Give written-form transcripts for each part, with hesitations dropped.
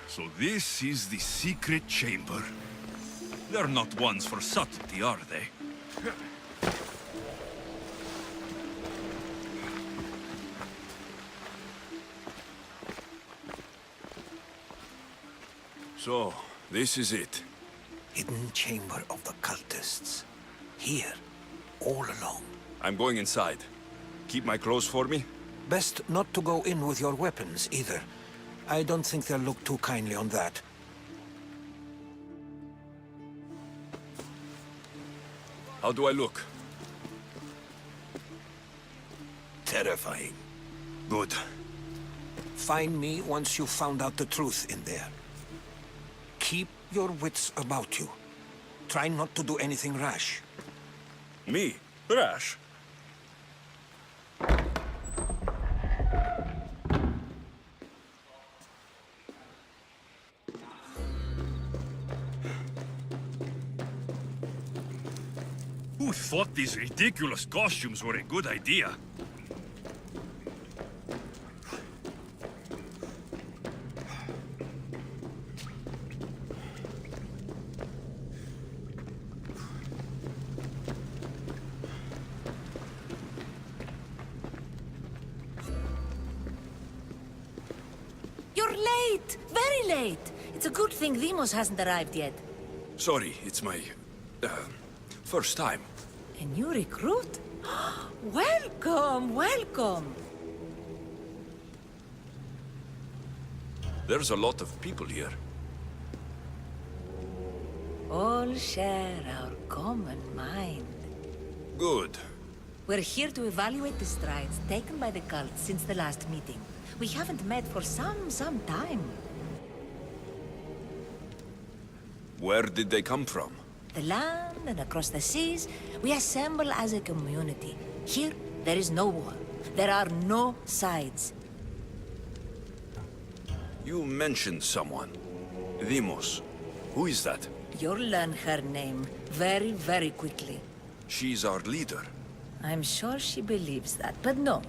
So this is the secret chamber. They're not ones for subtlety, are they? So, this is it. Hidden chamber of the cultists. Here, all alone. I'm going inside. Keep my clothes for me? Best not to go in with your weapons, either. I don't think they'll look too kindly on that. How do I look? Terrifying. Good. Find me once you've found out the truth in there. Keep your wits about you. Try not to do anything rash. Me? Rash? Who thought these ridiculous costumes were a good idea? You're late! Very late! It's a good thing Demos hasn't arrived yet. Sorry, it's my... first time. A new recruit? Welcome, welcome! There's a lot of people here. All share our common mind. Good. We're here to evaluate the strides taken by the cult since the last meeting. We haven't met for some time. Where did they come from? The land and across the seas, we assemble as a community. Here, there is no war. There are no sides. You mentioned someone. Demos. Who is that? You'll learn her name very, very quickly. She's our leader. I'm sure she believes that, but no.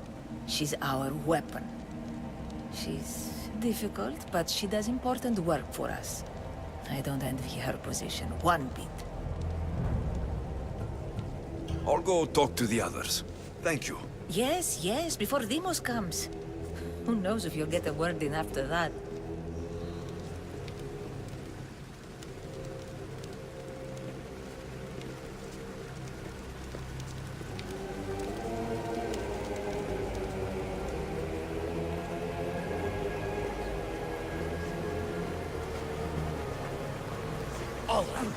She's our weapon. She's difficult, but she does important work for us. I don't envy her position one bit. I'll go talk to the others. Thank you. Yes, yes, before Demos comes. Who knows if you'll get a word in after that. All right.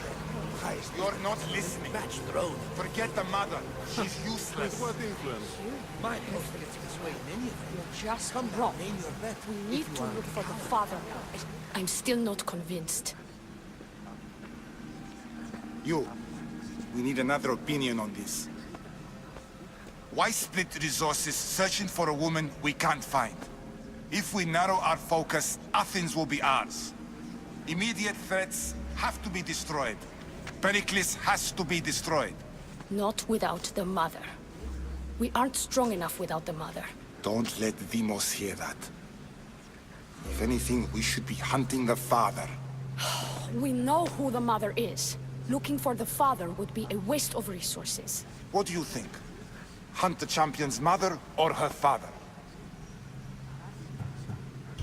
You're not listening. Match throne. Forget the mother. She's useless. What influence? My post gets this way in any event. You're just wrong. Name your bet. We need to look for the father. I'm still not convinced. You. We need another opinion on this. Why split resources searching for a woman we can't find? If we narrow our focus, Athens will be ours. Immediate threats have to be destroyed. Pericles has to be destroyed. Not without the mother. We aren't strong enough without the mother. Don't let Demos hear that. If anything, we should be hunting the father. We know who the mother is. Looking for the father would be a waste of resources. What do you think? Hunt the champion's mother or her father?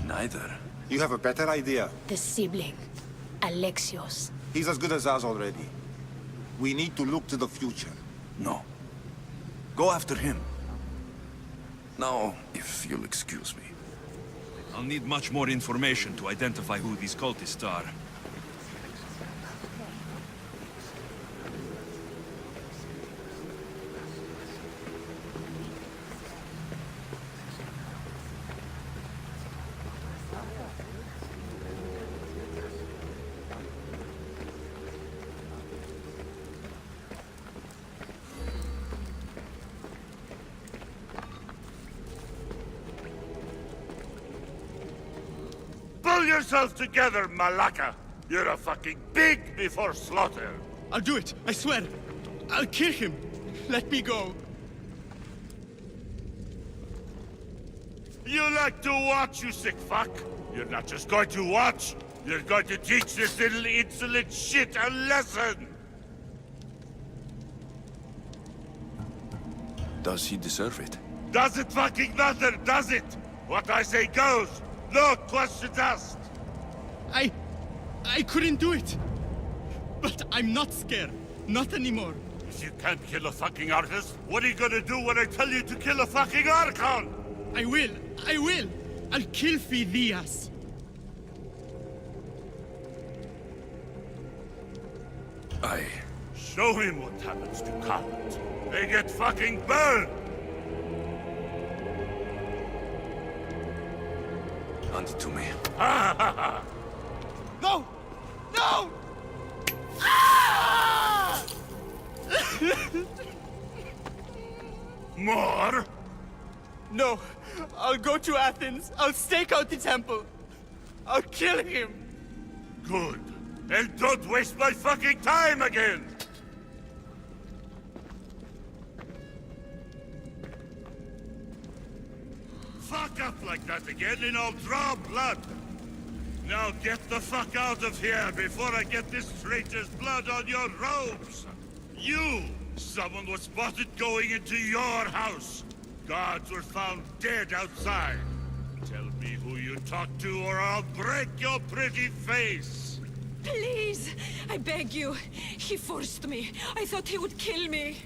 Neither. You have a better idea. The sibling, Alexios. He's as good as us already. We need to look to the future. No. Go after him. Now, if you'll excuse me. I'll need much more information to identify who these cultists are. Pull yourself together, Malaka! You're a fucking pig before slaughter! I'll do it, I swear. I'll kill him. Let me go. You like to watch, you sick fuck? You're not just going to watch. You're going to teach this little insolent shit a lesson! Does he deserve it? Does it fucking matter, does it? What I say goes. No questions asked. I couldn't do it. But I'm not scared. Not anymore. If you can't kill a fucking artist, what are you gonna do when I tell you to kill a fucking Archon? I will. I'll kill Phidias. Show him what happens to cowards. They get fucking burned! Hand it to me. No! No! Ah! More? No. I'll go to Athens. I'll stake out the temple. I'll kill him. Good. And don't waste my fucking time again! Fuck up like that again and I'll draw blood! Now get the fuck out of here before I get this traitor's blood on your robes! You! Someone was spotted going into your house! Guards were found dead outside! Tell me who you talked to or I'll break your pretty face! Please! I beg you! He forced me. I thought he would kill me.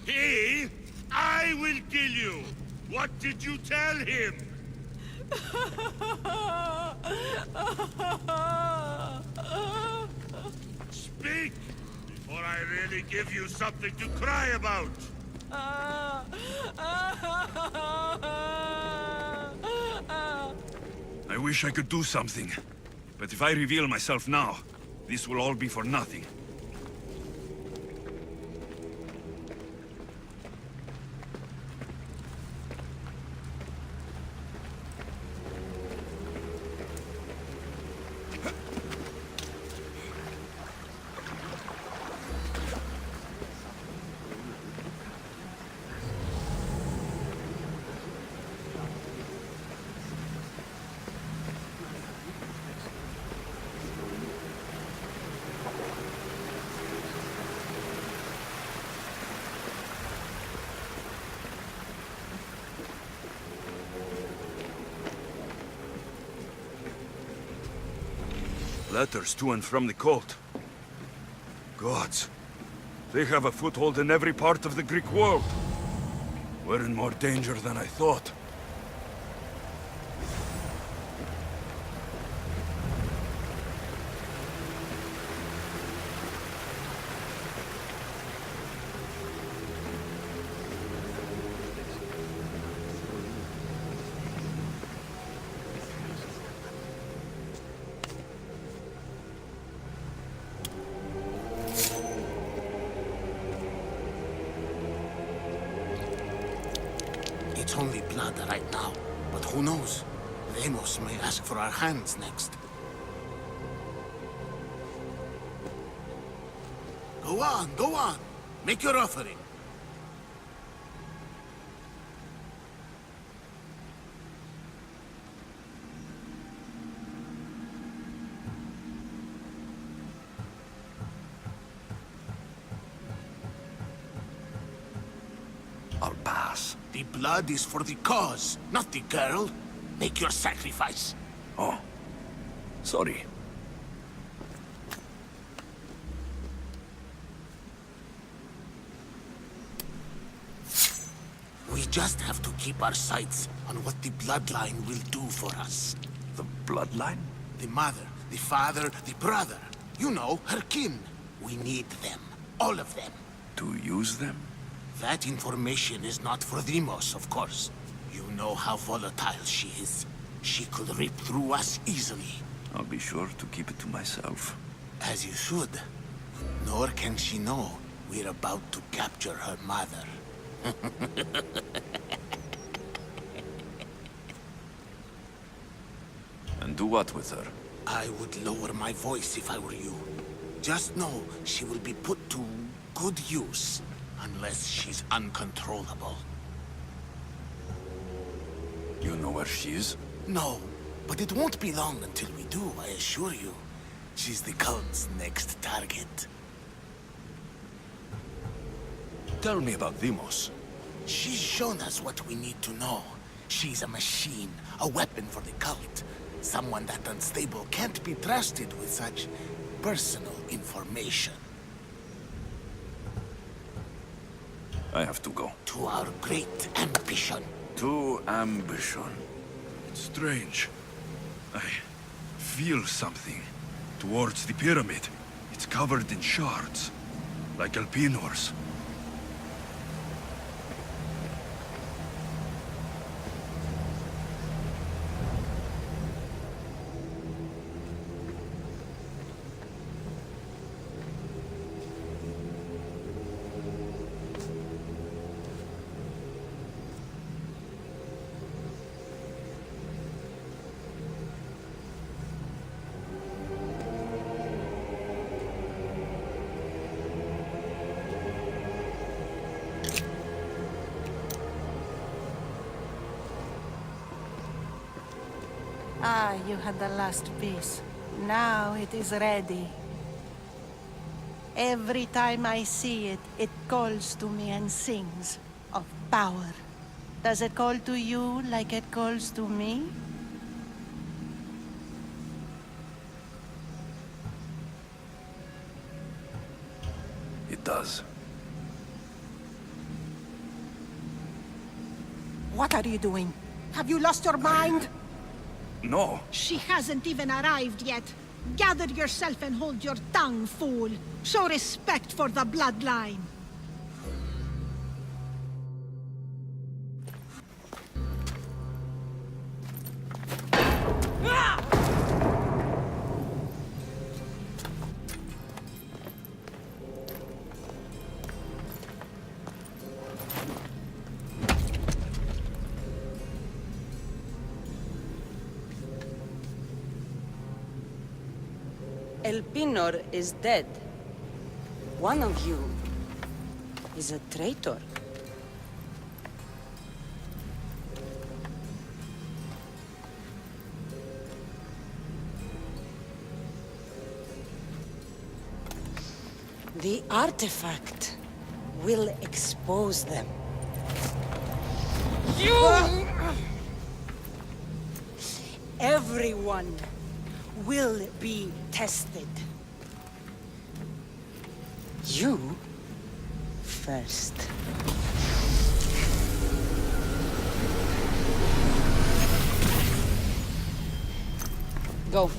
He? I will kill you! What did you tell him? Speak! Before I really give you something to cry about! I wish I could do something. But if I reveal myself now, this will all be for nothing. Letters to and from the cult. Gods, they have a foothold in every part of the Greek world. We're in more danger than I thought. It's only blood right now, but who knows? Lemos may ask for our hands next. Go on. Make your offering. I'll pass. The blood is for the cause, not the girl. Make your sacrifice. Oh. Sorry. We just have to keep our sights on what the bloodline will do for us. The bloodline? The mother, the father, the brother. You know, her kin. We need them. All of them. To use them? That information is not for Deimos, of course. You know how volatile she is. She could rip through us easily. I'll be sure to keep it to myself. As you should. Nor can she know we're about to capture her mother. And do what with her? I would lower my voice if I were you. Just know she will be put to good use. Unless she's uncontrollable. You know where she is? No, but it won't be long until we do, I assure you. She's the cult's next target. Tell me about Demos. She's shown us what we need to know. She's a machine, a weapon for the cult. Someone that unstable can't be trusted with such personal information. I have to go. To our great ambition. To ambition. Strange. I feel something towards the pyramid. It's covered in shards, like Alpinor's. Ah, you had the last piece. Now it is ready. Every time I see it, it calls to me and sings of power. Does it call to you like it calls to me? It does. What are you doing? Have you lost your mind? No. She hasn't even arrived yet. Gather yourself and hold your tongue, fool. Show respect for the bloodline. Elpinor is dead. One of you is a traitor. The artifact will expose them. You! Everyone will be tested. You first. Go.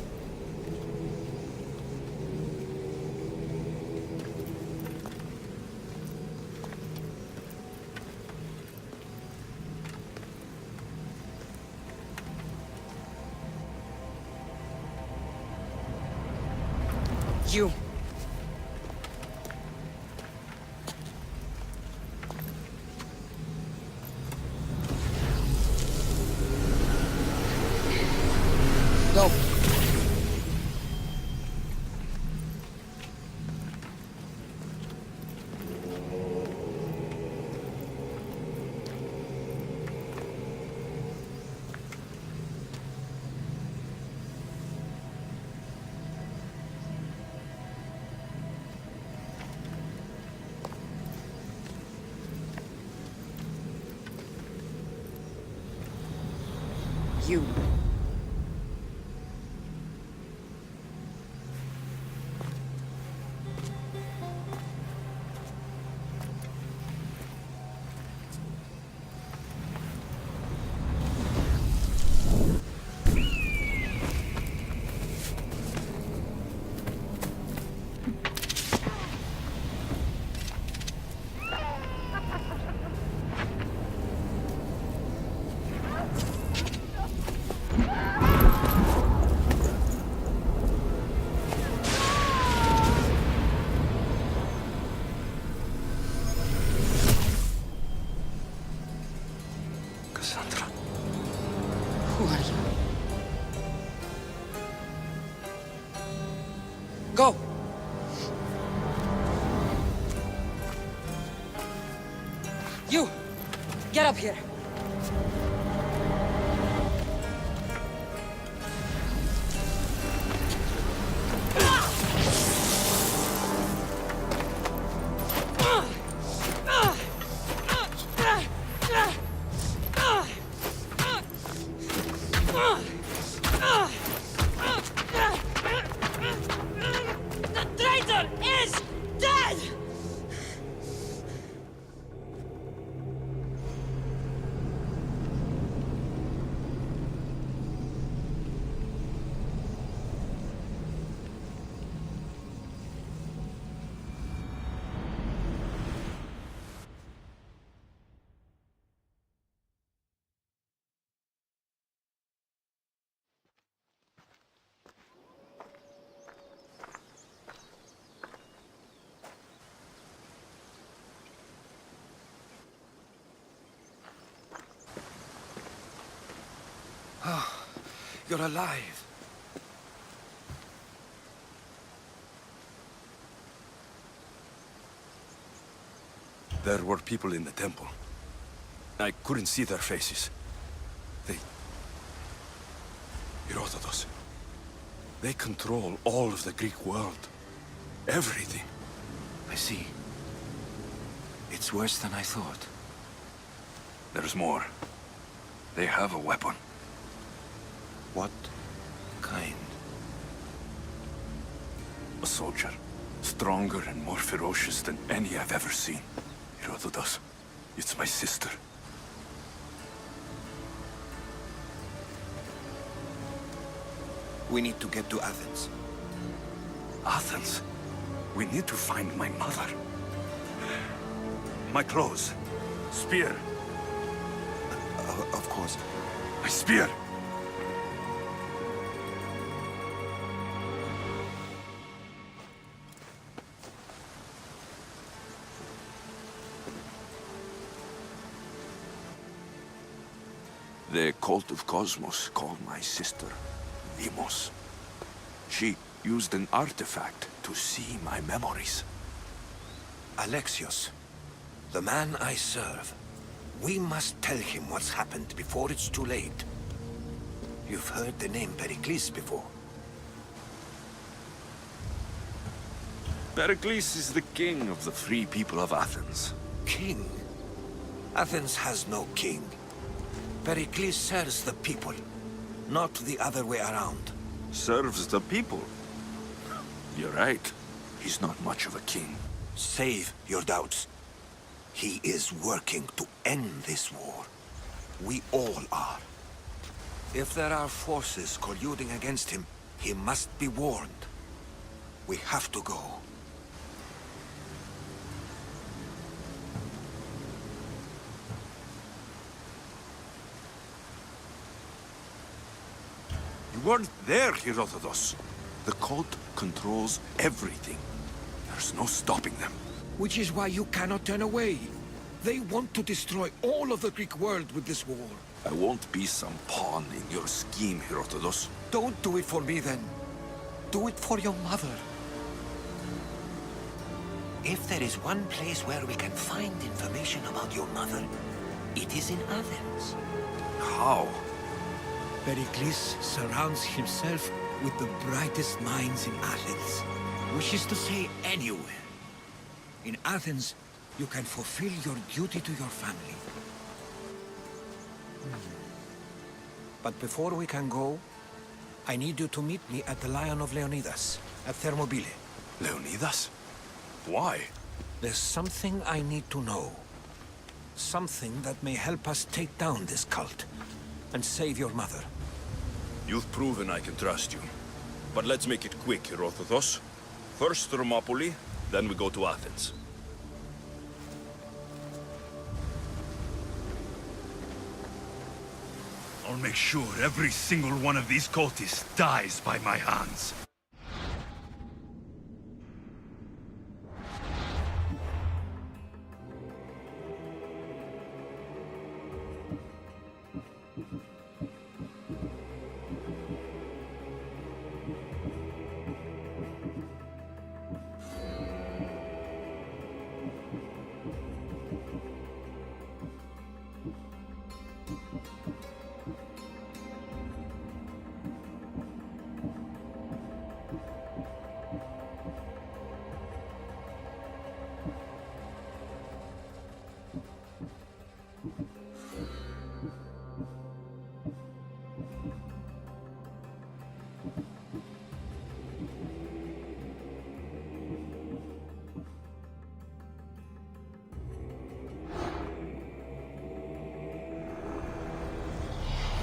You. Go. You. Who are you? Go! You! Get up here! You're alive. There were people in the temple. I couldn't see their faces. Herodotus. They control all of the Greek world. Everything. I see. It's worse than I thought. There's more. They have a weapon. What kind? A soldier. Stronger and more ferocious than any I've ever seen. Herodotus. It's my sister. We need to get to Athens. Athens? We need to find my mother. My clothes. Spear. Of course. My spear! The cult of Cosmos called my sister Deimos. She used an artifact to see my memories. Alexios, the man I serve. We must tell him what's happened before it's too late. You've heard the name Pericles before. Pericles is the king of the free people of Athens. King? Athens has no king. Pericles serves the people, not the other way around. Serves the people? You're right. He's not much of a king. Save your doubts. He is working to end this war. We all are. If there are forces colluding against him, he must be warned. We have to go. You weren't there, Herodotus. The cult controls everything. There's no stopping them. Which is why you cannot turn away. They want to destroy all of the Greek world with this war. I won't be some pawn in your scheme, Herodotus. Don't do it for me, then. Do it for your mother. If there is one place where we can find information about your mother, it is in Athens. How? Pericles surrounds himself with the brightest minds in Athens. Which is to say, anywhere. In Athens, you can fulfill your duty to your family. But before we can go, I need you to meet me at the Lion of Leonidas, at Thermopylae. Leonidas? Why? There's something I need to know. Something that may help us take down this cult and save your mother. You've proven I can trust you. But let's make it quick, Herodotus. First Thermopylae, then we go to Athens. I'll make sure every single one of these cultists dies by my hands.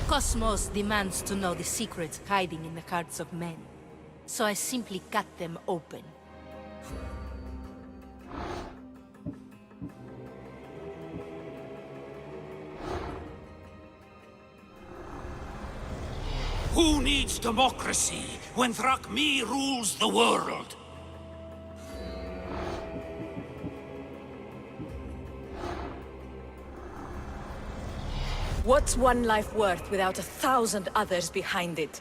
Cosmos demands to know the secrets hiding in the hearts of men, so I simply cut them open. Who needs democracy when Thrakmi rules the world? What's one life worth without 1,000 others behind it?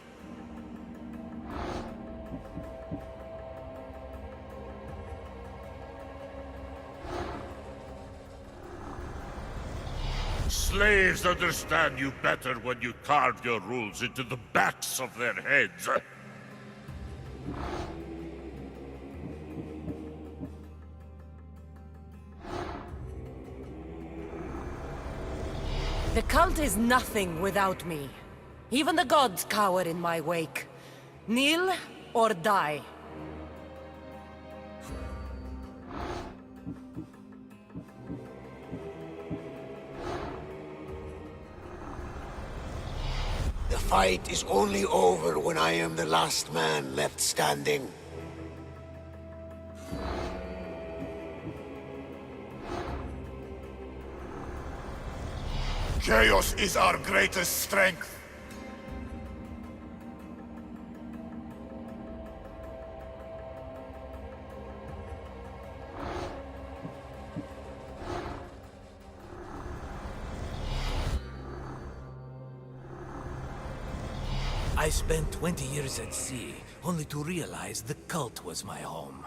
Slaves understand you better when you carve your rules into the backs of their heads. The cult is nothing without me. Even the gods cower in my wake. Kneel or die. The fight is only over when I am the last man left standing. Chaos is our greatest strength. I spent 20 years at sea, only to realize the cult was my home.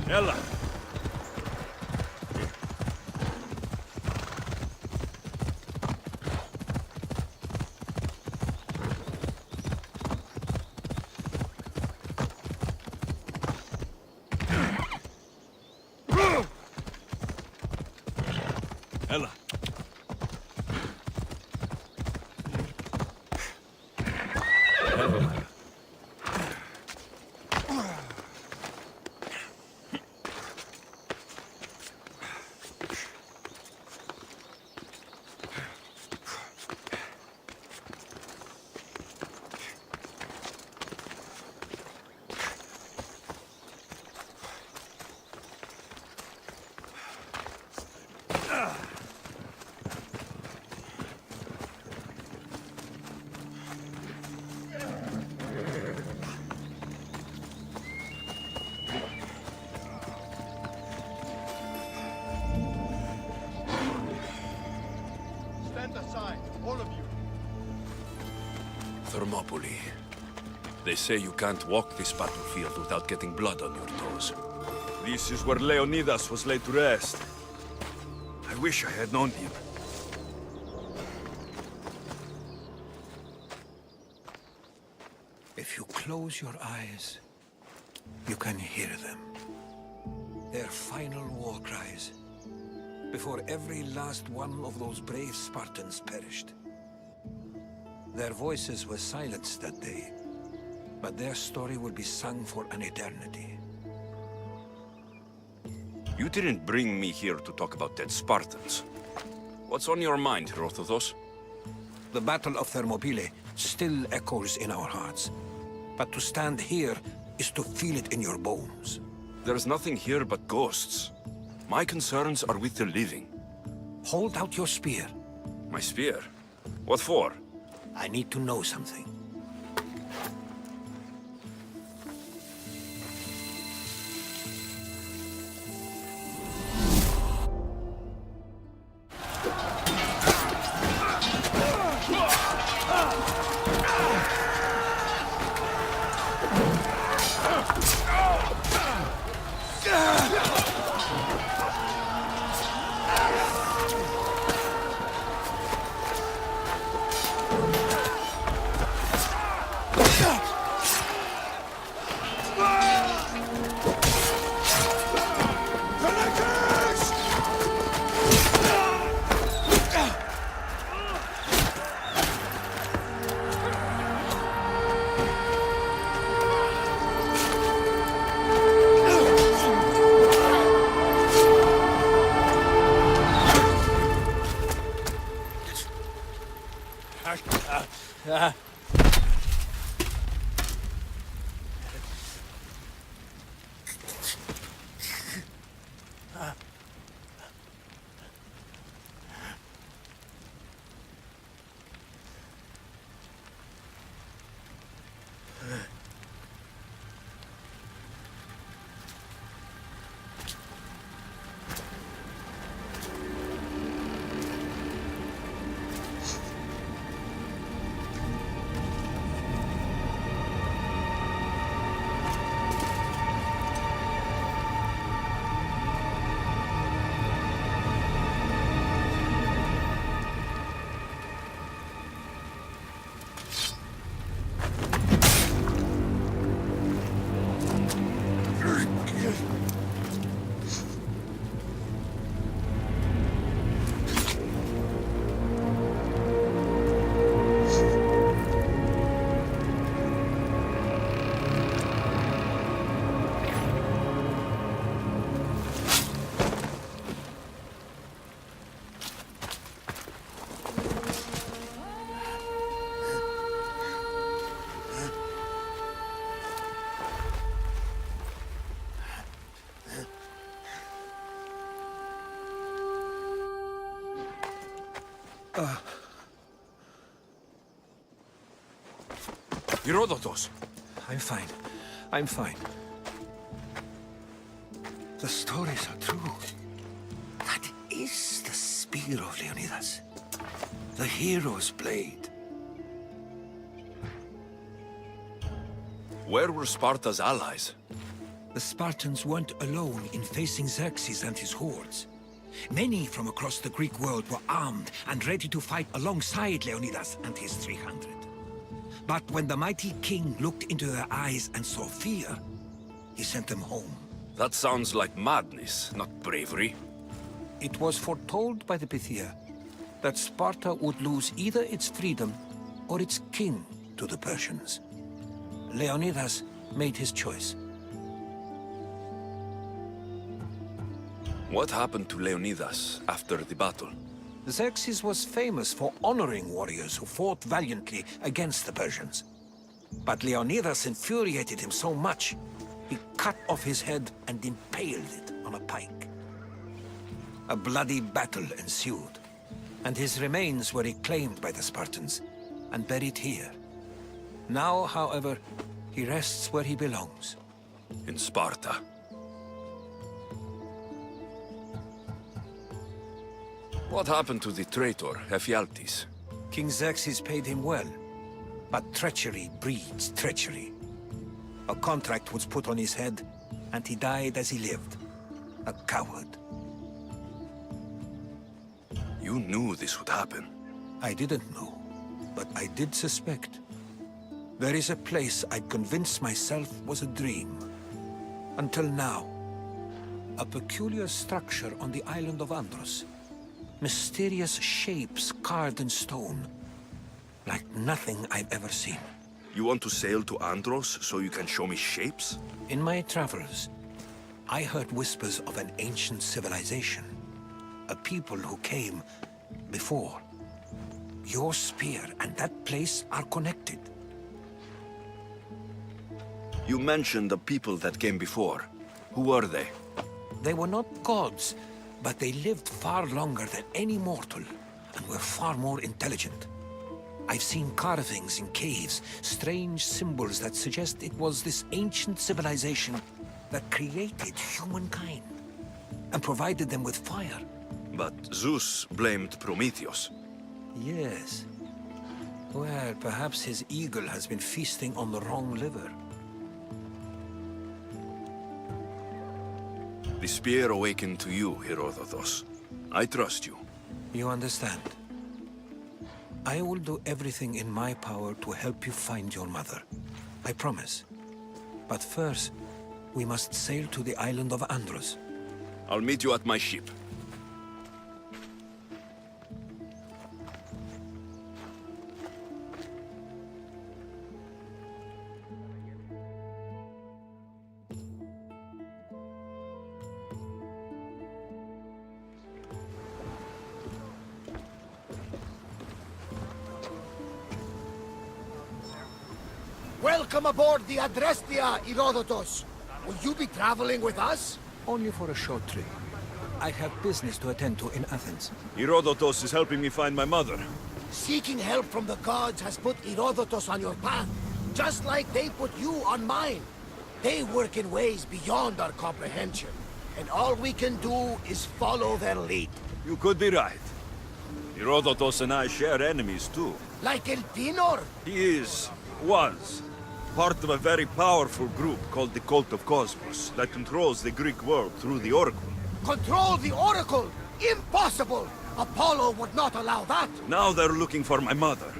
Ella! Ella! Ella! Stand aside, all of you. Thermopylae. They say you can't walk this battlefield without getting blood on your toes. This is where Leonidas was laid to rest. I wish I had known him. If you close your eyes, you can hear them. Their final war cries, before every last one of those brave Spartans perished. Their voices were silenced that day, but their story will be sung for an eternity. You didn't bring me here to talk about dead Spartans. What's on your mind, Herodotus? The Battle of Thermopylae still echoes in our hearts. But to stand here is to feel it in your bones. There's nothing here but ghosts. My concerns are with the living. Hold out your spear. My spear? What for? I need to know something. Herodotus! I'm fine. I'm fine. The stories are true. That is the spear of Leonidas. The hero's blade. Where were Sparta's allies? The Spartans weren't alone in facing Xerxes and his hordes. Many from across the Greek world were armed and ready to fight alongside Leonidas and his 300. But when the mighty king looked into their eyes and saw fear, he sent them home. That sounds like madness, not bravery. It was foretold by the Pythia that Sparta would lose either its freedom or its king to the Persians. Leonidas made his choice. What happened to Leonidas after the battle? Xerxes was famous for honoring warriors who fought valiantly against the Persians. But Leonidas infuriated him so much, he cut off his head and impaled it on a pike. A bloody battle ensued, and his remains were reclaimed by the Spartans and buried here. Now, however, he rests where he belongs. In Sparta. What happened to the traitor, Ephialtes? King Xerxes paid him well, but treachery breeds treachery. A contract was put on his head, and he died as he lived. A coward. You knew this would happen. I didn't know, but I did suspect. There is a place I'd convinced myself was a dream. Until now. A peculiar structure on the island of Andros. Mysterious shapes carved in stone. Like nothing I've ever seen. You want to sail to Andros so you can show me shapes? In my travels, I heard whispers of an ancient civilization. A people who came before. Your spear and that place are connected. You mentioned the people that came before. Who were they? They were not gods, but they lived far longer than any mortal, and were far more intelligent. I've seen carvings in caves, strange symbols that suggest it was this ancient civilization that created humankind, and provided them with fire. But Zeus blamed Prometheus. Yes. Well, perhaps his eagle has been feasting on the wrong liver. The spear awakened to you, Herodotus. I trust you. You understand. I will do everything in my power to help you find your mother. I promise. But first, we must sail to the island of Andros. I'll meet you at my ship. Welcome aboard the Adrestia, Herodotus. Will you be traveling with us? Only for a short trip. I have business to attend to in Athens. Herodotus is helping me find my mother. Seeking help from the gods has put Herodotus on your path, just like they put you on mine. They work in ways beyond our comprehension, and all we can do is follow their lead. You could be right. Herodotus and I share enemies too. Like Elpinor? He was, part of a very powerful group called the Cult of Cosmos that controls the Greek world through the Oracle. Control the Oracle? Impossible! Apollo would not allow that! Now they're looking for my mother.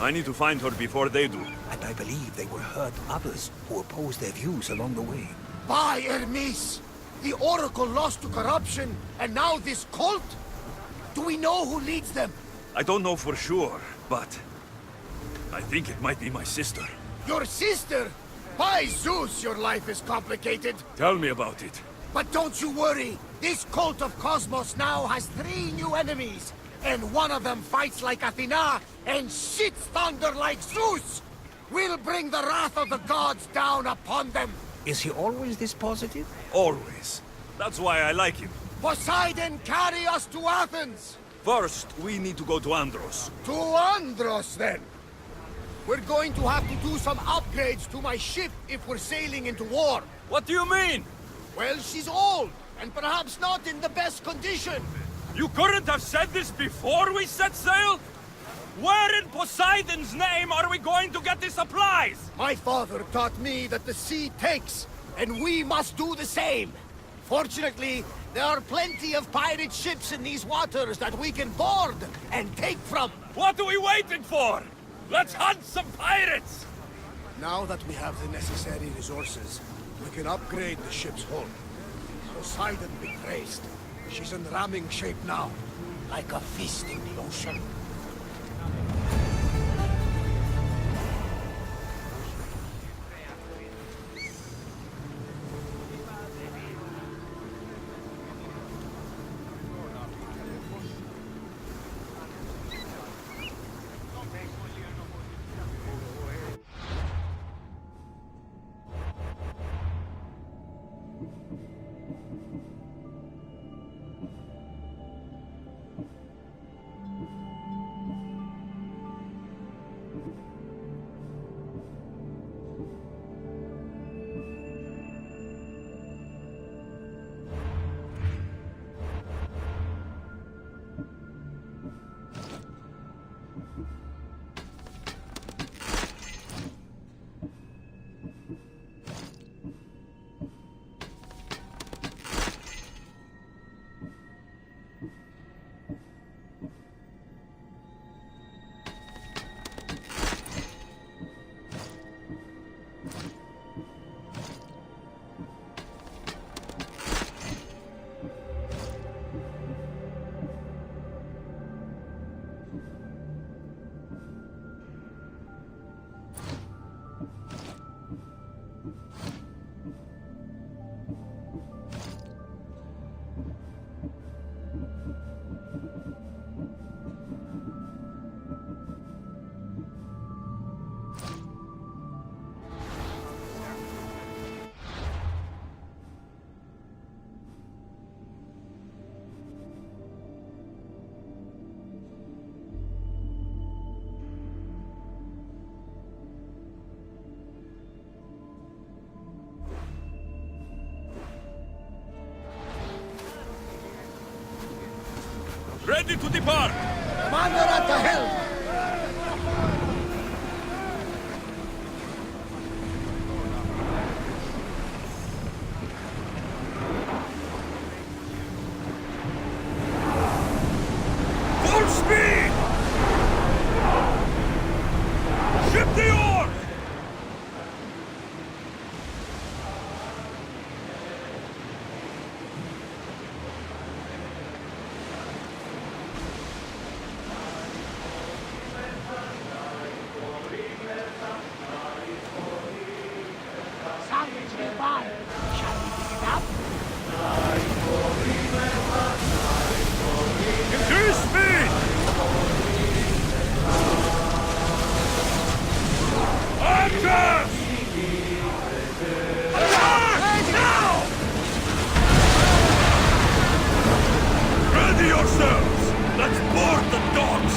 I need to find her before they do. And I believe they will hurt others who oppose their views along the way. By Hermes! The Oracle lost to corruption, and now this cult? Do we know who leads them? I don't know for sure, but I think it might be my sister. Your sister? By Zeus, your life is complicated. Tell me about it. But don't you worry. This cult of Cosmos now has 3 new enemies. And one of them fights like Athena and shits thunder like Zeus. We'll bring the wrath of the gods down upon them. Is he always this positive? Always. That's why I like him. Poseidon, carry us to Athens! First, we need to go to Andros. To Andros, then? We're going to have to do some upgrades to my ship if we're sailing into war. What do you mean? Well, she's old, and perhaps not in the best condition. You couldn't have said this before we set sail? Where in Poseidon's name are we going to get the supplies? My father taught me that the sea takes, and we must do the same. Fortunately, there are plenty of pirate ships in these waters that we can board and take from. What are we waiting for? Let's hunt some pirates! Now that we have the necessary resources, we can upgrade the ship's hull. Poseidon be praised. She's in ramming shape now, like a fist in the ocean. Ready to depart! Commander at the helm! Full speed! Ship the oars! Something's nearby. Shall we pick it up? Increase speed! Archers! Attack! Now! Ready yourselves! Let's board the dogs!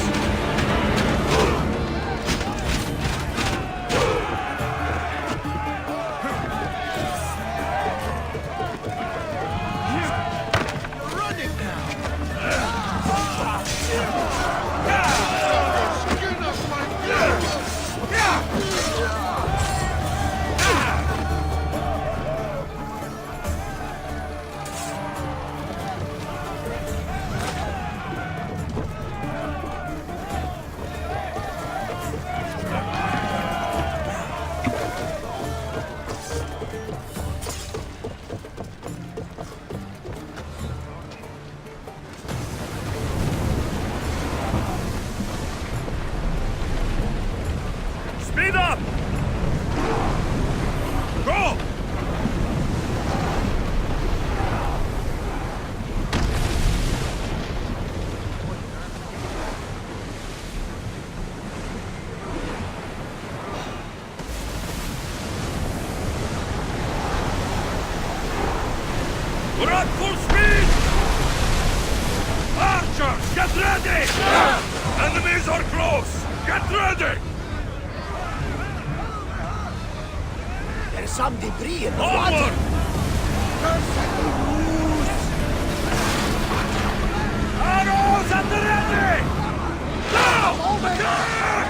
Speed up! Go! We're at full speed! Archers, get ready! Enemies are close! Get ready! There's some debris in the Onward! water. Arrows at the ready! Now! Attack!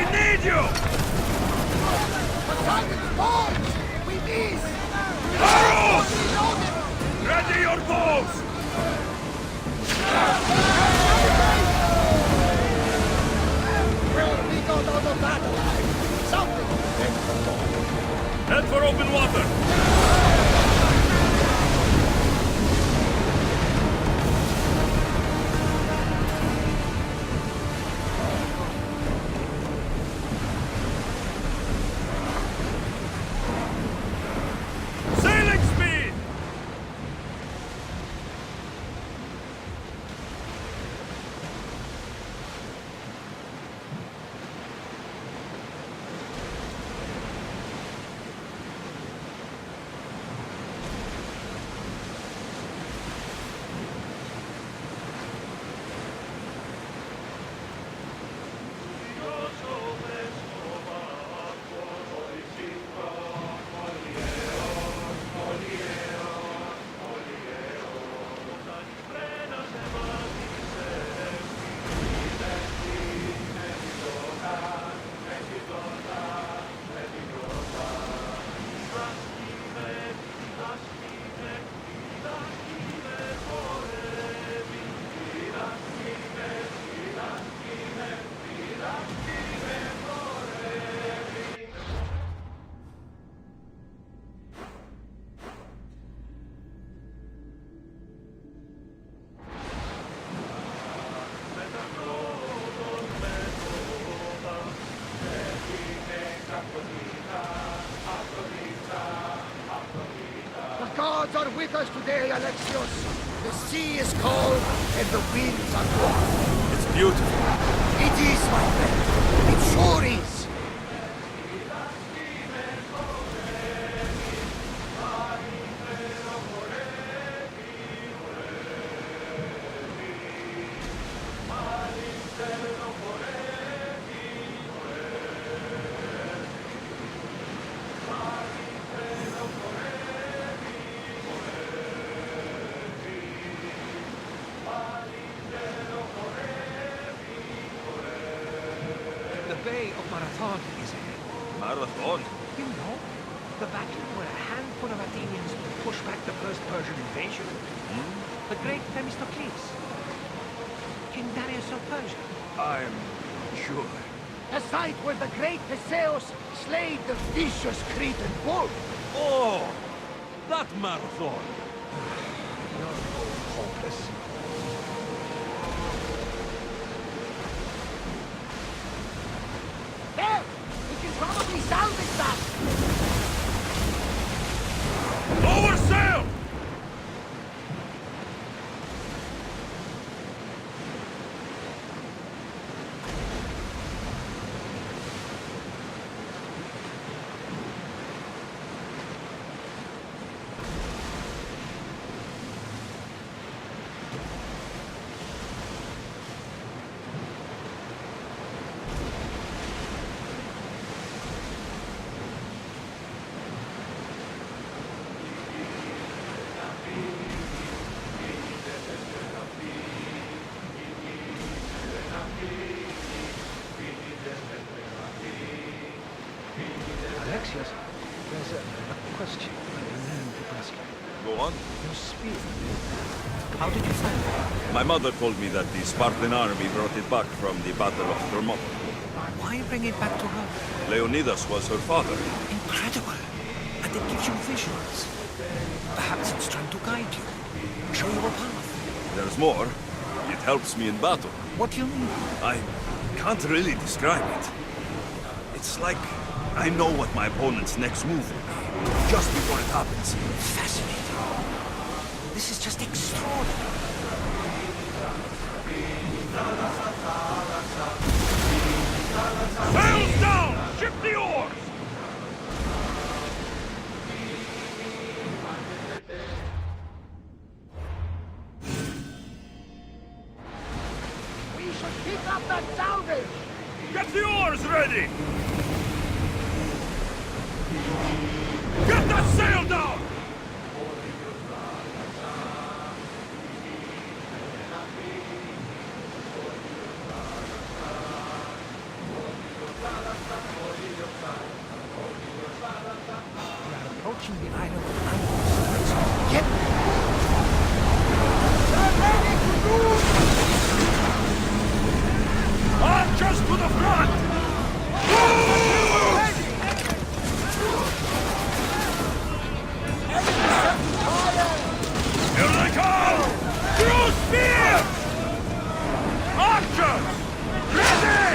We need you! Poseidon's balls! We miss! Arrows! Ready your bows! Well, we got out of that alive. Something went wrong. Head for open water! Sailing speed! The gods are with us today, Alexios. The sea is cold and the winds are warm. It's beautiful. It is, my friend. It sure is. The Bay of Marathon is ahead. Marathon? You know, the battle where a handful of Athenians pushed back the first Persian invasion. The great Themistocles. King Darius of Persia. I'm sure. The site where the great Theseus slayed the vicious Cretan bull. Oh! That marathon! You're hopeless. There! We can probably salvage that! Lower sail! Alexios, there's a question I need to ask you. Go on. Your spear. How did you find it? My mother told me that the Spartan army brought it back from the Battle of Thermopylae. Why bring it back to her? Leonidas was her father. Incredible. And it gives you visuals. Perhaps it's trying to guide you. Show you a path. There's more. It helps me in battle. What do you mean? I can't really describe it. It's like I know what my opponent's next move will be, just before it happens. Fascinating. This is just extraordinary. Sails down! Ship the oars! We should pick up that salvage! Get the oars ready! Get that sail down! reaching the island of animals. Get ready to move! Archers to the front! Here they come! Through spear! Archers! Ready!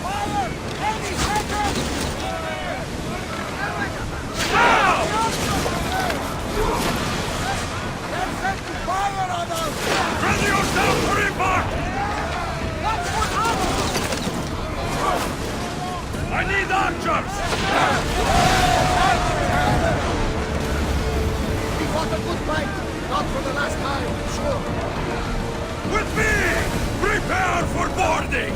Fire! Any second! Now! Get set to fire on us! Ready yourself for impact! That's what happened! I need archers! We fought a good fight. Not for the last time, sure. With me! Prepare for boarding!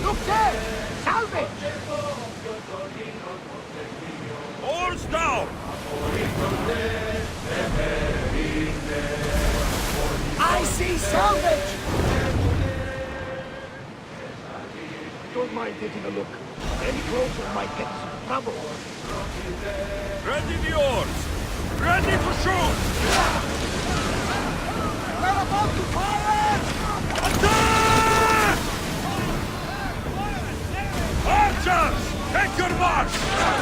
Look there! Salvage! Oars down! I see salvage! Don't mind taking a look. Any closer might get us in trouble. Ready the oars! Ready to shoot! We're about to fire! Attack! Archers! Take your mark!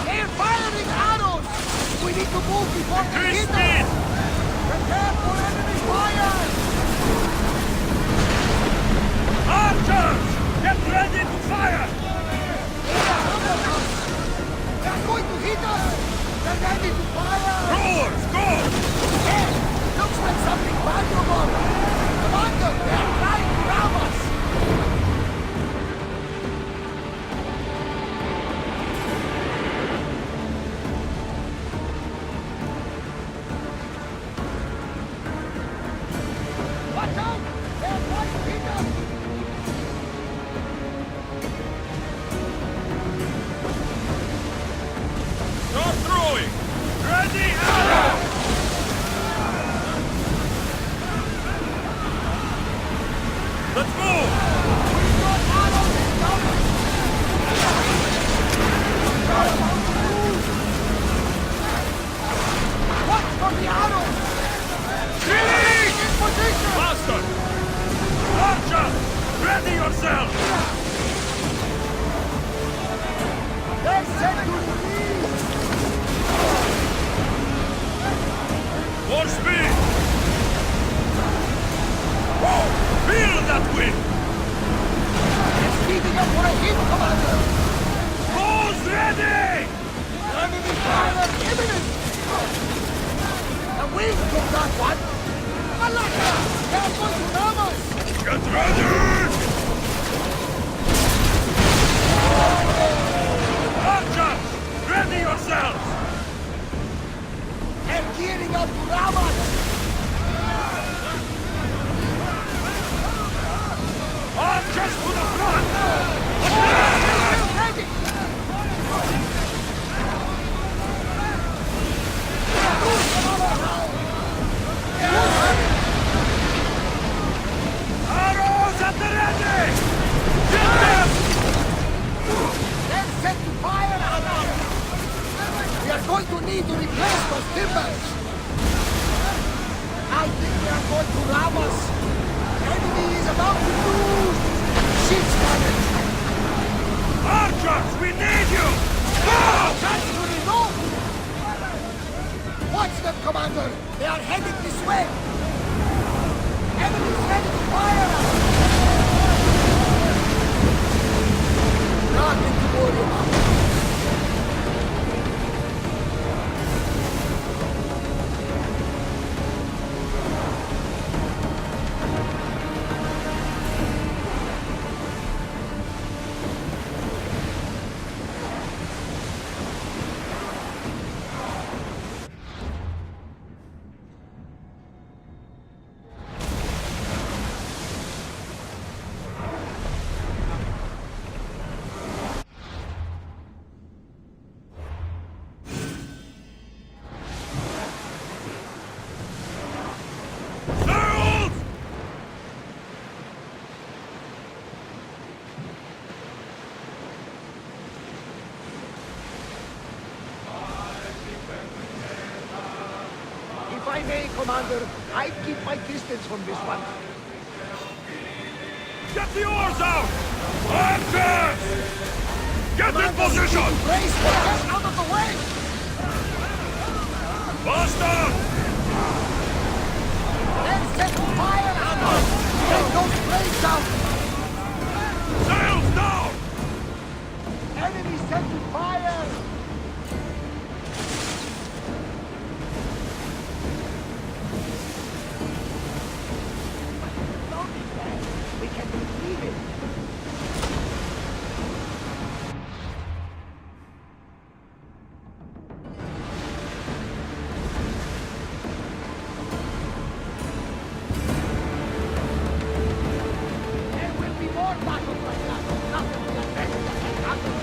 They're firing arrows! We need to move before they hit us! Prepare for enemy fire! Archers! Get ready to fire! They're going to hit us! They're ready to fire! Rowers, go! Hey! Looks like something valuable! Commander, they're trying to ram us! Watch out! They're trying to hit us! Start throwing! Ready, arrow! Let's move! We've got arrows incoming! Watch for the arrows! Release! In position! Faster! Archer! Ready yourself! They're set to release! More speed! Whoa! Feel that wind! Marines took that one! Malaka! They're going to ram us! Get ready! Archers! Ready yourselves! They're gearing up to ram us! Archers to the front! Ready! Arrows at the ready! Get them! They're set to fire on us! We are going to need to replace those timbers! I think they are going to ram us! The enemy is about to lose! Ships coming! Archers, we need you! Go! Chance to reload! Watch them, Commander! They are headed this way! Enemies ready to fire us! Nothing to worry about. If I may, Commander, I'd keep my distance from this one. Get the oars out! Archers! Get in position! Brace for us out of the way! Faster! Let's set fire on us! Take those blades out! Sails down! Enemy set to fire! We can leave it. There will be more battles like that. Nothing will affect that can happen.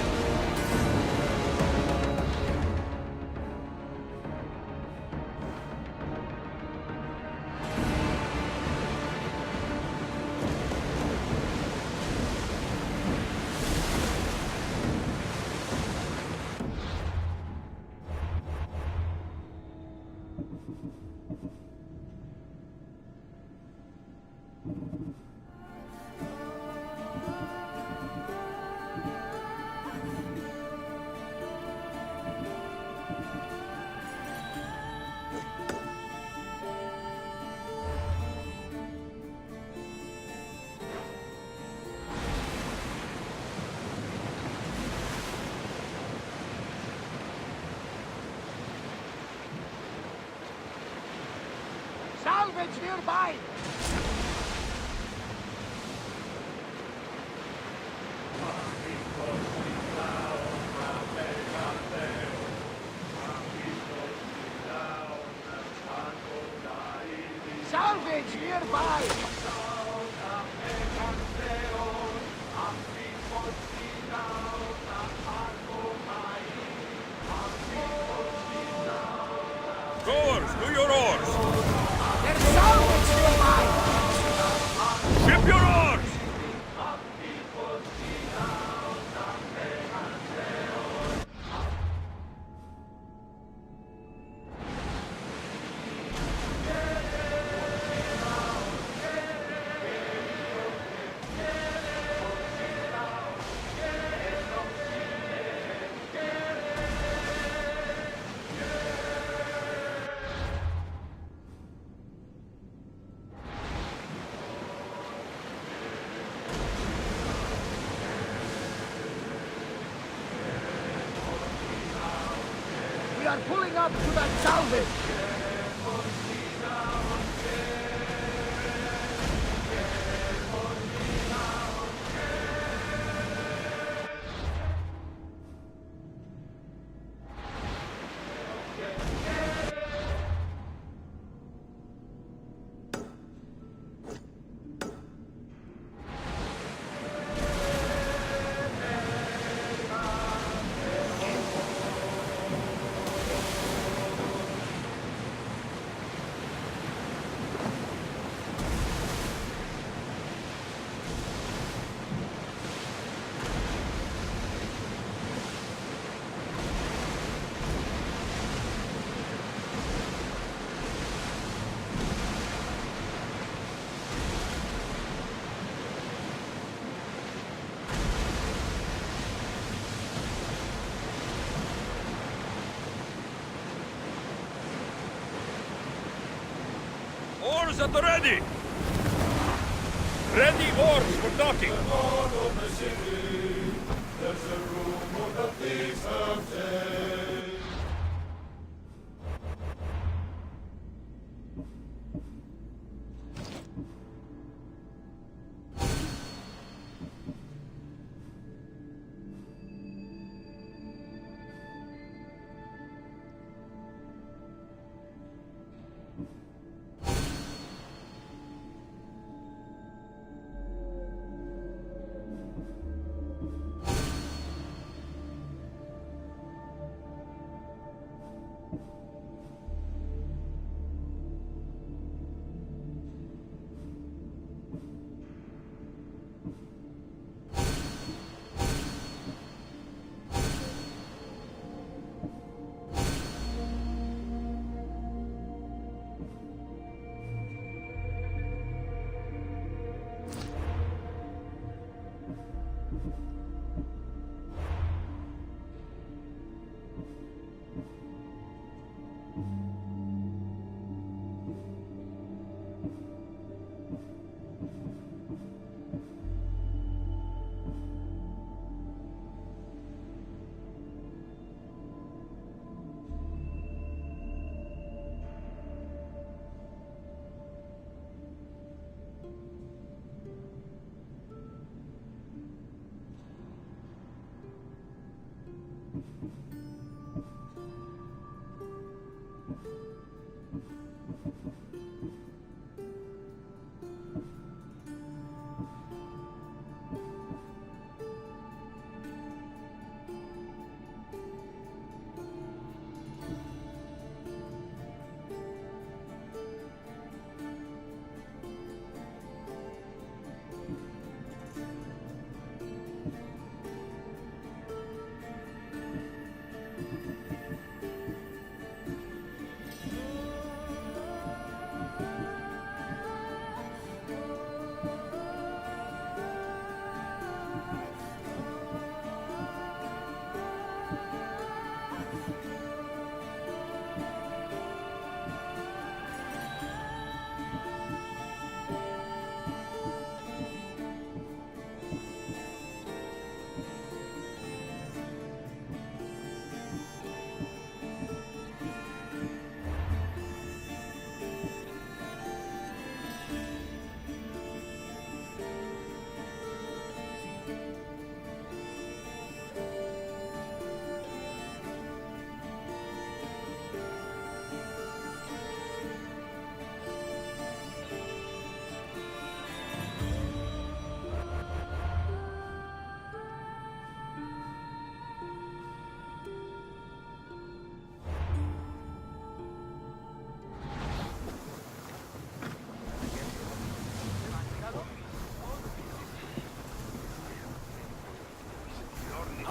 Salvage nearby! Salvage nearby! Rowers, do your oars! There's salvage nearby! Ship your oars! We are pulling up to that salvage! sails at the ready! Ready oars for docking!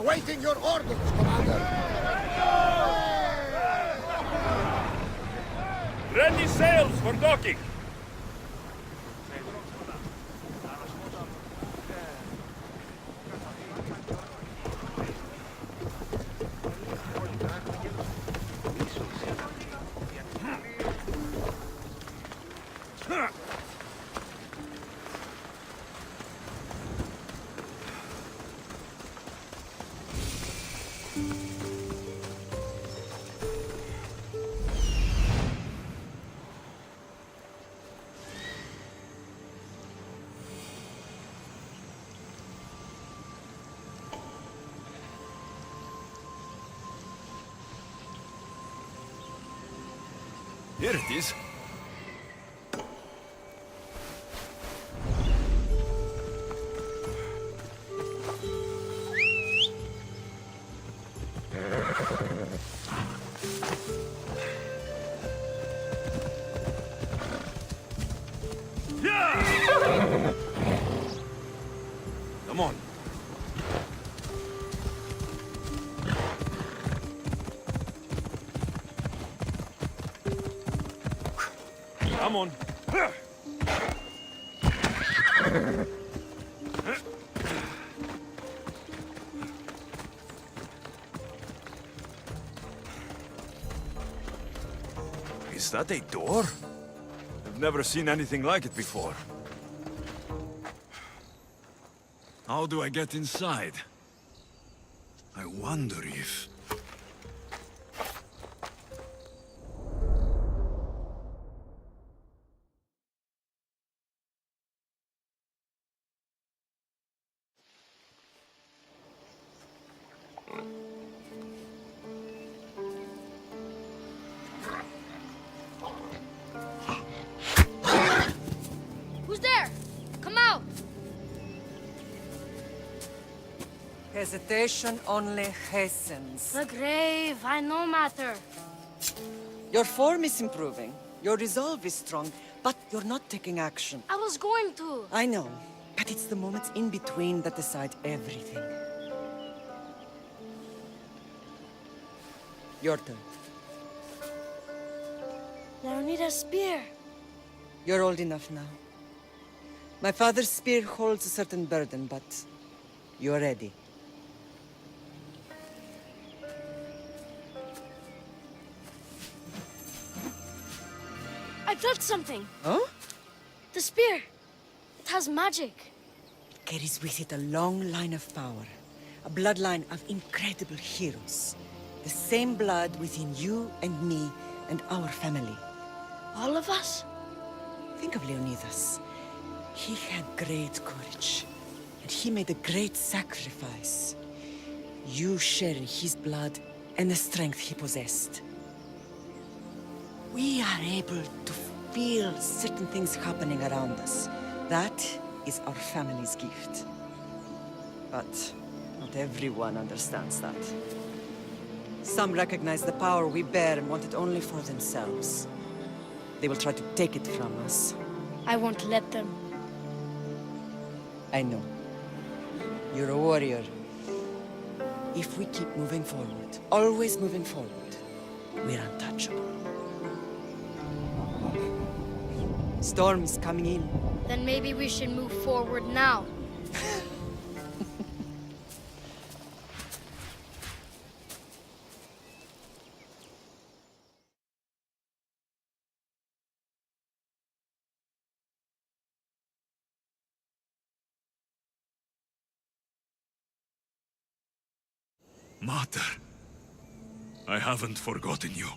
Awaiting your orders, Commander. Ready sails for docking! Here it is. Come on. Come on. Is that a door? I've never seen anything like it before. How do I get inside? I wonder if... Who's there? Come out! Hesitation only hastens. The grave, I no matter. Your form is improving. Your resolve is strong, but you're not taking action. I was going to. I know, but it's the moments in between that decide everything. Your turn. I need a spear. You're old enough now. My father's spear holds a certain burden, but you're ready. I felt something. Huh? The spear. It has magic. It carries with it a long line of power. A bloodline of incredible heroes. The same blood within you and me and our family. All of us? Think of Leonidas. He had great courage. And he made a great sacrifice. You share his blood and the strength he possessed. We are able to feel certain things happening around us. That is our family's gift. But not everyone understands that. Some recognize the power we bear and want it only for themselves. They will try to take it from us. I won't let them. I know. You're a warrior. If we keep moving forward, always moving forward, we're untouchable. Storm is coming in. Then maybe we should move forward now. Mater, I haven't forgotten you.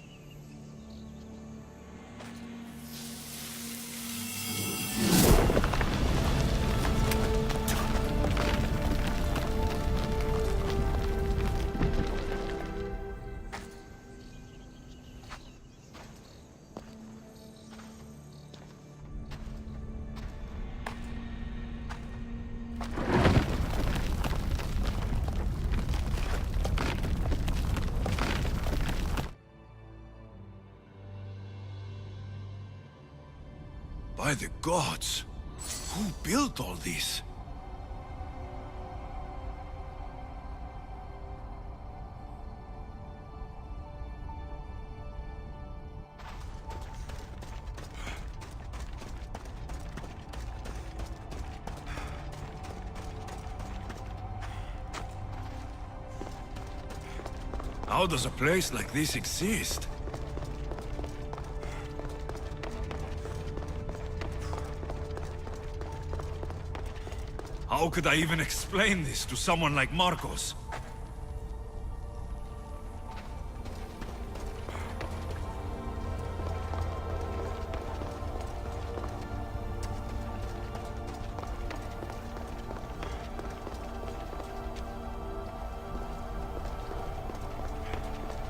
By the gods! Who built all this? How does a place like this exist? How could I even explain this to someone like Marcos?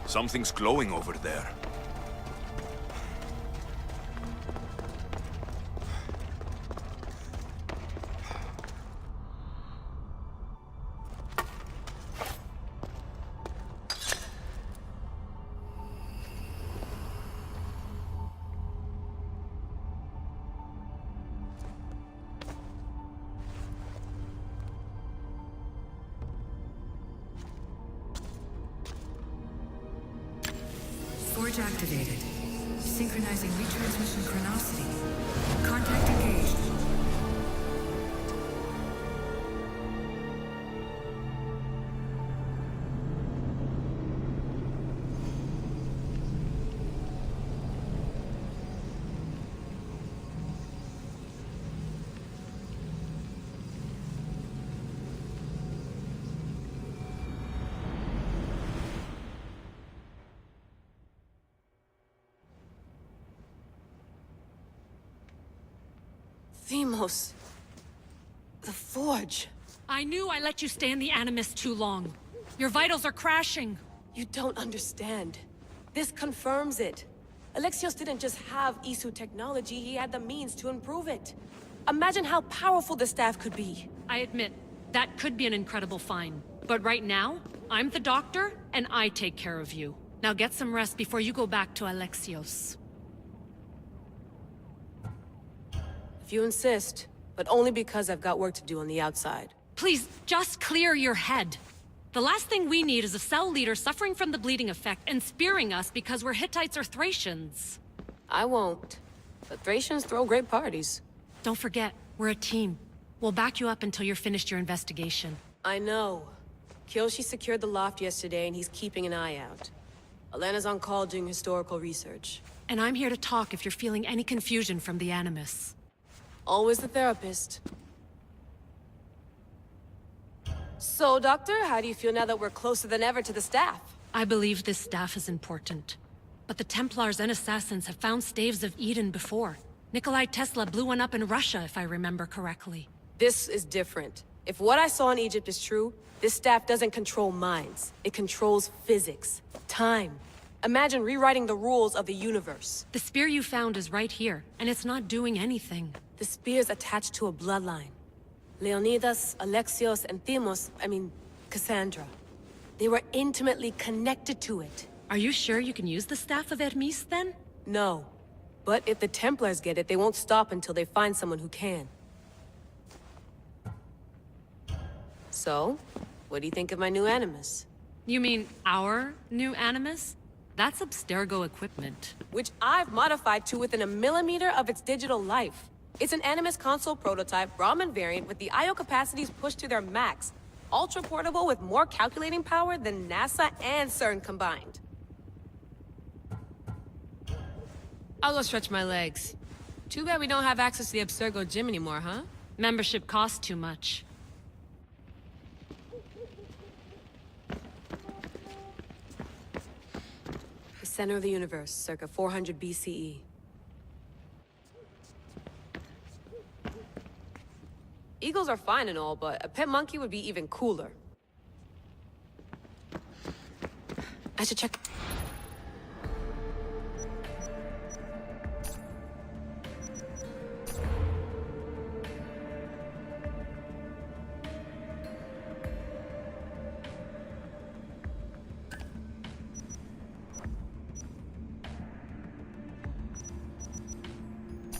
Something's glowing over there. Forge activated. Synchronizing retransmission chronicity. Contact engaged. Themos. The Forge. I knew I let you stay in the Animus too long. Your vitals are crashing. You don't understand. This confirms it. Alexios didn't just have Isu technology, he had the means to improve it. Imagine how powerful the staff could be. I admit, that could be an incredible find. But right now, I'm the doctor, and I take care of you. Now get some rest before you go back to Alexios. If you insist, but only because I've got work to do on the outside. Please, just clear your head. The last thing we need is a cell leader suffering from the bleeding effect and spearing us because we're Hittites or Thracians. I won't. But Thracians throw great parties. Don't forget, we're a team. We'll back you up until you're finished your investigation. I know. Kyoshi secured the loft yesterday and he's keeping an eye out. Elena's on call doing historical research. And I'm here to talk if you're feeling any confusion from the Animus. Always the therapist. So, Doctor, how do you feel now that we're closer than ever to the staff? I believe this staff is important. But the Templars and Assassins have found staves of Eden before. Nikolai Tesla blew one up in Russia, if I remember correctly. This is different. If what I saw in Egypt is true, this staff doesn't control minds. It controls physics, time. Imagine rewriting the rules of the universe. The spear you found is right here, and it's not doing anything. The spear's attached to a bloodline. Leonidas, Alexios, and Cassandra. They were intimately connected to it. Are you sure you can use the Staff of Hermes, then? No. But if the Templars get it, they won't stop until they find someone who can. So, what do you think of my new Animus? You mean our new Animus? That's Abstergo equipment. Which I've modified to within a millimeter of its digital life. It's an Animus console prototype, Raman variant, with the I/O capacities pushed to their max. Ultra-portable with more calculating power than NASA and CERN combined. I'll go stretch my legs. Too bad we don't have access to the Abstergo gym anymore, huh? Membership costs too much. The center of the universe, circa 400 BCE. Eagles are fine and all, but a pet monkey would be even cooler. I should check.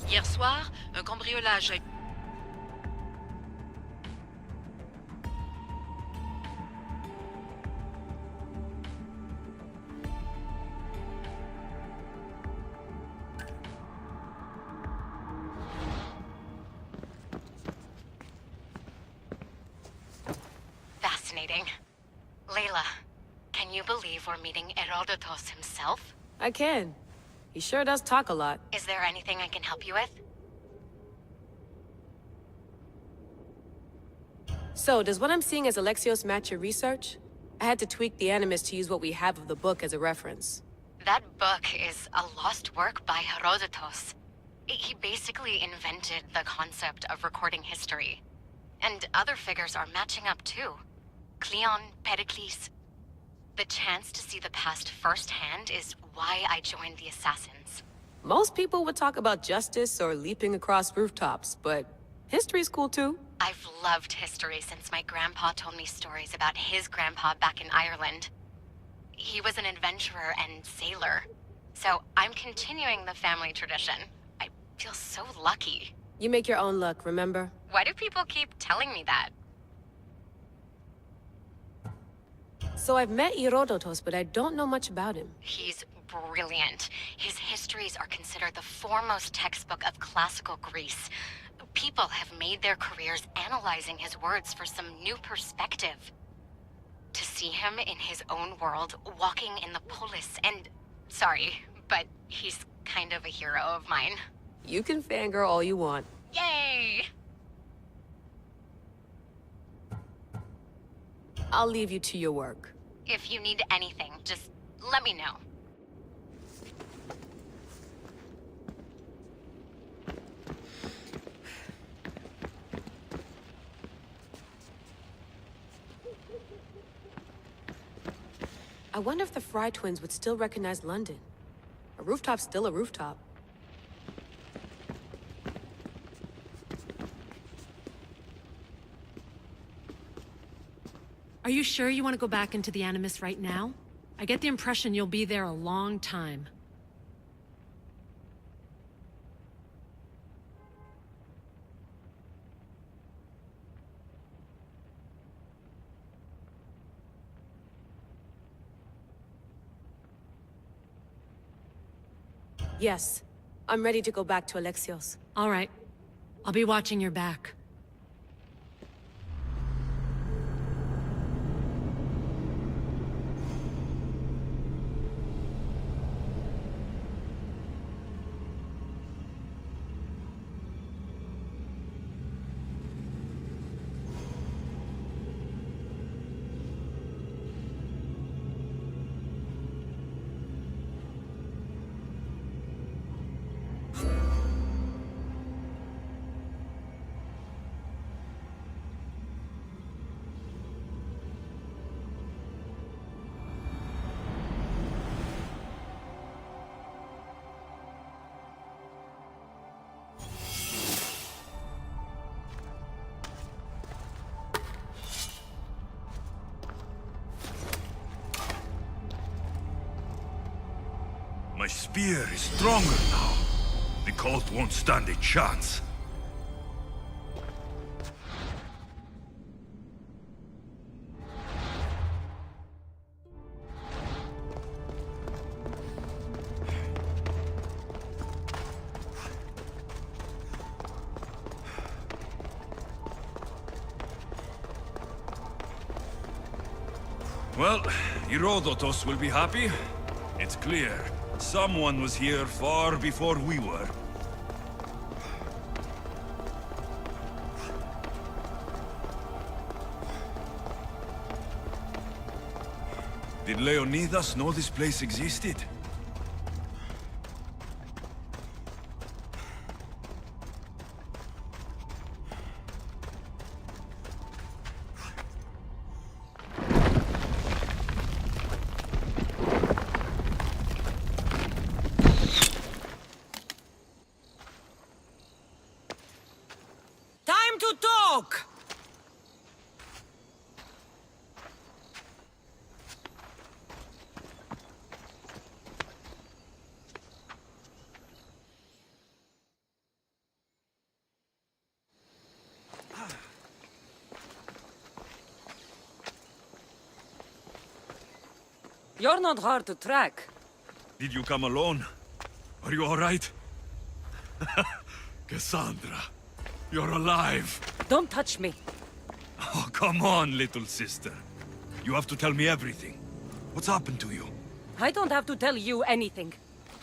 Hier soir, un cambriolage a... Fascinating. Layla, can you believe we're meeting Herodotus himself? I can. He sure does talk a lot. Is there anything I can help you with? So, does what I'm seeing as Alexios match your research? I had to tweak the Animus to use what we have of the book as a reference. That book is a lost work by Herodotus. He basically invented the concept of recording history. And other figures are matching up too. Cleon, Pericles. The chance to see the past firsthand is why I joined the Assassins. Most people would talk about justice or leaping across rooftops, but history's cool too. I've loved history since my grandpa told me stories about his grandpa back in Ireland. He was an adventurer and sailor. So I'm continuing the family tradition. I feel so lucky. You make your own luck, remember? Why do people keep telling me that? So I've met Herodotus, but I don't know much about him. He's brilliant. His histories are considered the foremost textbook of classical Greece. People have made their careers analyzing his words for some new perspective. To see him in his own world, walking in the polis, and... Sorry, but he's kind of a hero of mine. You can fangirl all you want. Yay! I'll leave you to your work. If you need anything, just let me know. I wonder if the Fry twins would still recognize London. A rooftop's still a rooftop. Are you sure you want to go back into the Animus right now? I get the impression you'll be there a long time. Yes. I'm ready to go back to Alexios. All right. I'll be watching your back. My spear is stronger now. The cult won't stand a chance. Well, Herodotus will be happy. It's clear. Someone was here far before we were. Did Leonidas know this place existed? Time to talk! You're not hard to track. Did you come alone? Are you all right? Cassandra, you're alive. Don't touch me. Oh, come on, little sister. You have to tell me everything. What's happened to you? I don't have to tell you anything.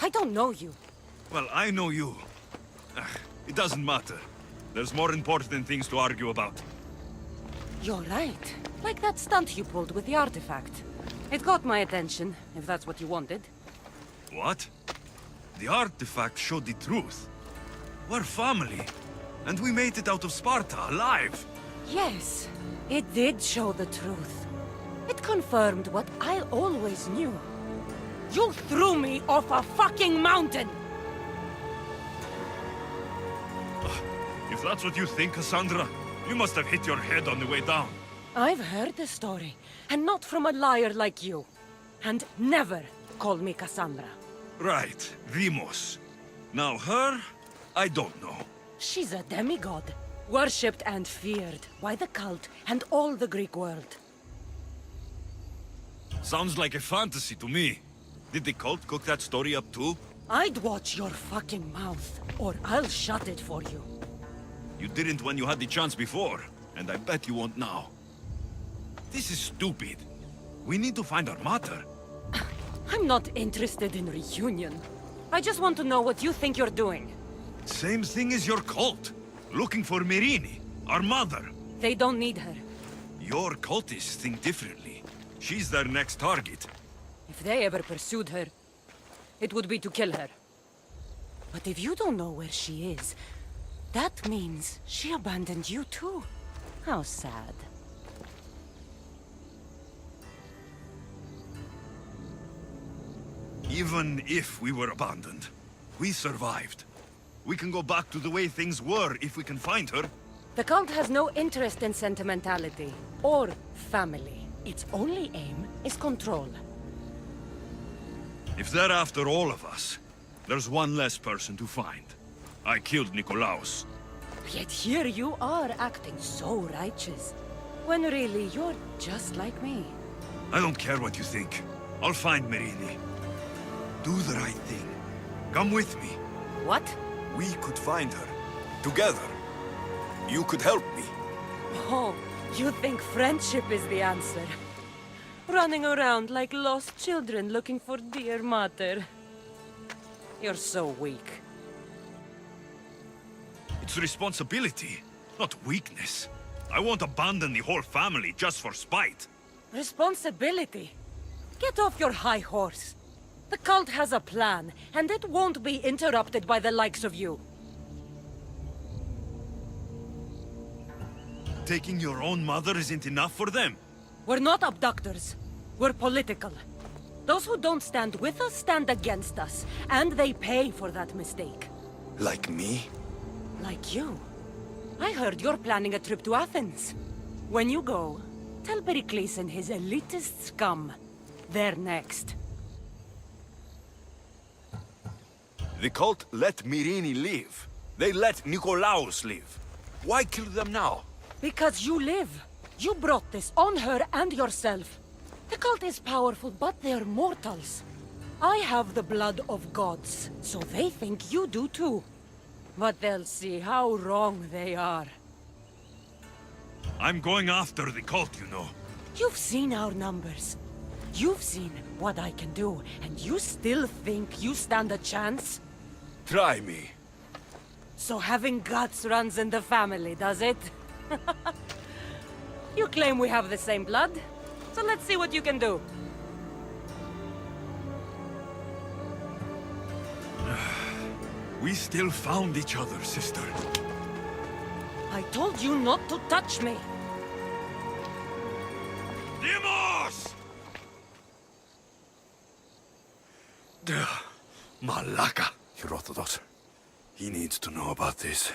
I don't know you. Well, I know you. It doesn't matter. There's more important things to argue about. You're right. Like that stunt you pulled with the artifact. It got my attention, if that's what you wanted. What? The artifact showed the truth. We're family. And we made it out of Sparta, alive. Yes, it did show the truth. It confirmed what I always knew. You threw me off a fucking mountain! If that's what you think, Cassandra, you must have hit your head on the way down. I've heard the story, and not from a liar like you. And never call me Cassandra. Right, Demos. Now her, I don't know. She's a demigod, worshipped and feared by the cult and all the Greek world. Sounds like a fantasy to me. Did the cult cook that story up too? I'd watch your fucking mouth, or I'll shut it for you. You didn't when you had the chance before, and I bet you won't now. This is stupid. We need to find our mother. I'm not interested in reunion. I just want to know what you think you're doing. Same thing as your cult. Looking for Myrrine, our mother. They don't need her. Your cultists think differently. She's their next target. If they ever pursued her, it would be to kill her. But if you don't know where she is, that means she abandoned you too. How sad. Even if we were abandoned, we survived. We can go back to the way things were if we can find her. The cult has no interest in sentimentality or family. Its only aim is control. If they're after all of us, there's one less person to find. I killed Nikolaos. Yet here you are acting so righteous, when really you're just like me. I don't care what you think. I'll find Myrini. Do the right thing. Come with me. What? We could find her. Together. You could help me. Oh, you think friendship is the answer? Running around like lost children looking for dear mother. You're so weak. It's responsibility, not weakness. I won't abandon the whole family just for spite. Responsibility? Get off your high horse. The cult has a plan, and it won't be interrupted by the likes of you. Taking your own mother isn't enough for them? We're not abductors. We're political. Those who don't stand with us stand against us, and they pay for that mistake. Like me? Like you. I heard you're planning a trip to Athens. When you go, tell Pericles and his elitist scum. They're next. The cult let Myrini live. They let Nikolaos live. Why kill them now? Because you live. You brought this on her and yourself. The cult is powerful, but they're mortals. I have the blood of gods, so they think you do too. But they'll see how wrong they are. I'm going after the cult, you know. You've seen our numbers. You've seen what I can do, and you still think you stand a chance? Try me. So having guts runs in the family, does it? You claim we have the same blood, so let's see what you can do. We still found each other, sister. I told you not to touch me. Demos! Malaka. Herodotus. He needs to know about this.